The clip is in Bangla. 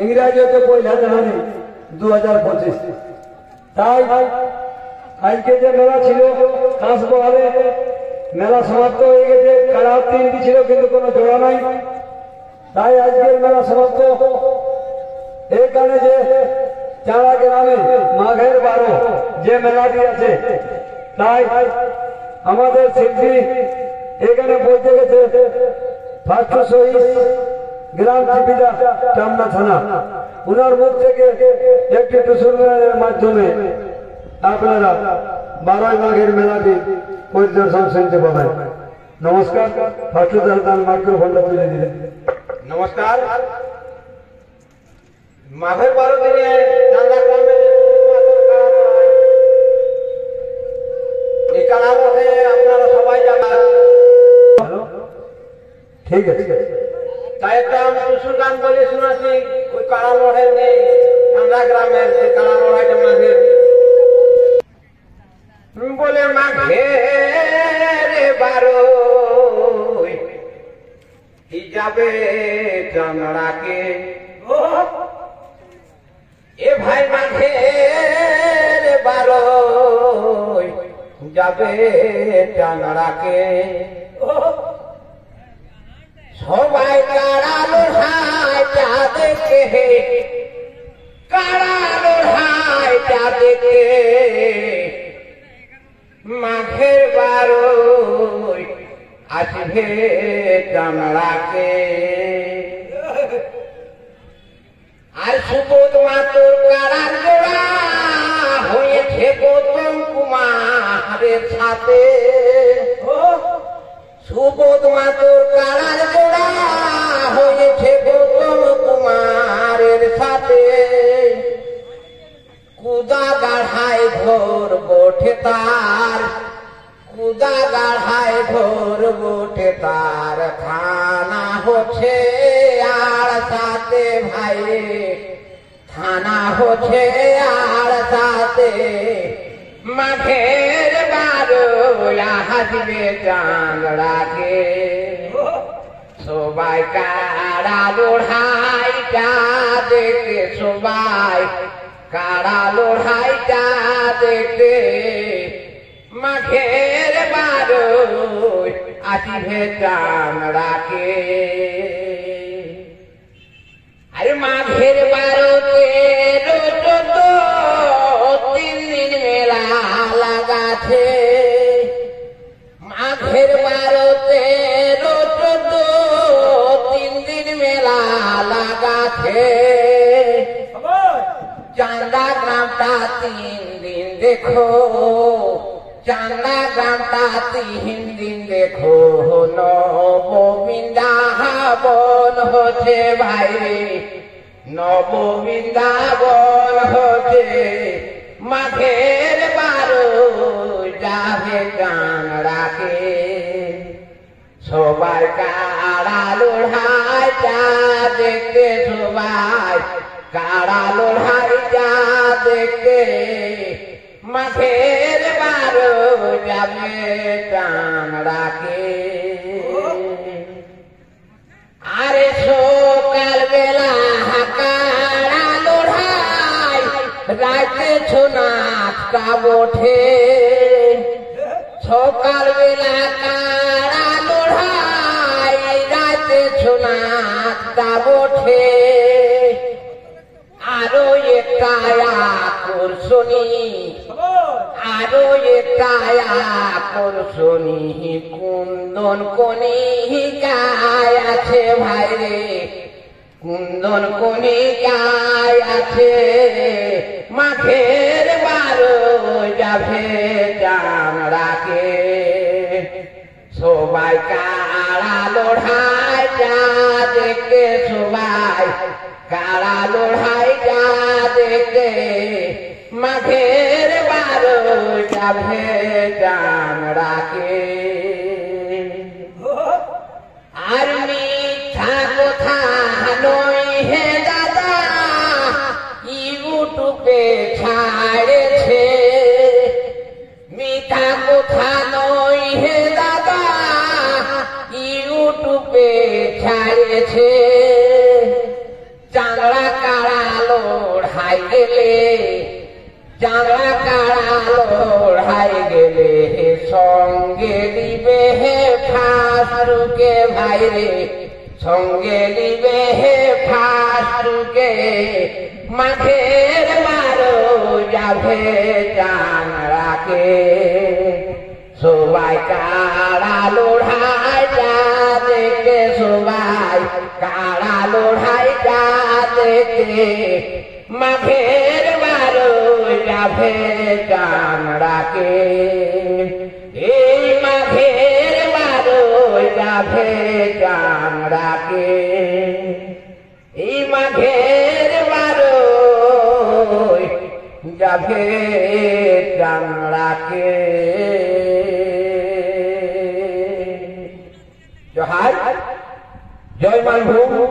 ইংরাজি হচ্ছে 1 জানুয়ারি 2025। তাই আজকে যে মেলা ছিল কাঁচবহালে মেলা সমাপ্ত হয়ে গেছে। কারা 3টি ছিল কিন্তু কোনো জোড়া নাই, তাই আজকের মেলা সমাপ্ত। এখানে যে চারা গ্রামে মাঘের 12 যে মেলাটি আছে, তাই আমাদের শিল্পী এখানে বলতে গেছে ফার্স্ট শহীদ গ্রাম চিপিদা টামনা থানা, উনার মুখ থেকে একটি টুসুর গানের মাধ্যমে আপনারা 12 মাঘের মেলাটি পরিদর্শন শুনতে পাবেন। নমস্কার। ফার্স্ট দান মাইক্রোফোনটা তুলে দিলেন। নমস্কার। মাঘের 12 দিনে চান্দা গ্রামে এই কালা লড়ে আপনারা সবাই যাবেন। ঠিক আছে, তাই একটা আমি টুসুর গান বলে শোনাচ্ছি। ওই কালা লড়ে নেই চান্দা গ্রামের, সেই কালা লড়াইটা মাঘের বলে মাঘের 12 যাবে চামড়াকে। এ ভাই মাঘের 12 যাবে চামড়াকে। সবাই কারা লোহায় চা দেখে, কারা লোহায় চা দেখে মাঘের 12 আসবে চামড়াকে। আর সুবোধ মাতর কারার জোড়া হয়েছে গৌতম কুমারের সাথে। সুবোধ মাতর কারার জোড়া হয়েছে গৌতম কুমারের সাথে। কুদা গাঢ়ায় ঘোর বটে তার, কুদা গাঢ়ায় ঘোর বটে তার। থানা হচ্ছে আর সাথে ভাই, থানা হচ্ছে আর সাথে। মাঘের 12 আসবে চাঁদড়াকে। সবাই কারা লোড়াইটা দেখে, সবাই কারা লোড়াইটা দেখে মাঘের 12 আসবে চাঁদড়াকে। আরে মাঘের 12 3 দিন মেলা লাগাছে। মাঘের 12 3 দিন মেলা লাগাছে। চান্দা গ্রামটা 3 দিন দেখো, চান্দা গ্রামটা 3 দিন দেখো। নববৃন্দাবন হচ্ছে ভাই, নববৃন্দাবন হচ্ছে। মাঘের 12 যাবে চাঁদড়াকে। সবাই কারা লোড়াই চা দেখতে, সবাই কারা লোড়াই চা দেখতে মাঘের 12 যাবে চাঁদড়াকে। আরে সকাল বেলা কারা লোড়াই, রাতে ছোনাটা ওঠে। সকাল বেলা কারা লোড়াই, রাতে ছোনাটা ওঠে। আরো একটা আকর্ষণী, আরো একটা আকর্ষণী কুন্দন কণিকায় আছে ভাই রে, কুন্দন কণিকায় আছে। মাঘের 12 যাবে চাঁদড়াকে। সবাই কারা লোড়াই চা দেখে, সবাই কারা লোড়াই চা দেখে মাঘের 12 যাবে চাঁদড়াকে। আর মিথ্যা কথা নয় হে দাদা, ইউটিউবে ছাড়েছে। মিথ্যা কথা নয় হে দাদা, ইউটিউবে ছাড়েছে। চাঁদড়া কাড়া লোড়াই গেলে চাঁদড়া কাড়া লোড়াই গেলে সঙ্গে দিবে হে ফাসরুকে ভাই রে সঙ্গে দিবে হে ফাসরুকে মাঠের মারো যাবে চাঁদড়াকে সবাই কাড়া লোড়াই যা দেখে সবাই কাড়া লোড়াই যা দেখে মাঠের মারো যাবে চাঁদড়াকে এই মাঠের মারো যাবে চাঁদড়াকে এই মাঠের মারো যাবে চাঁদড়াকে জয় মানভূম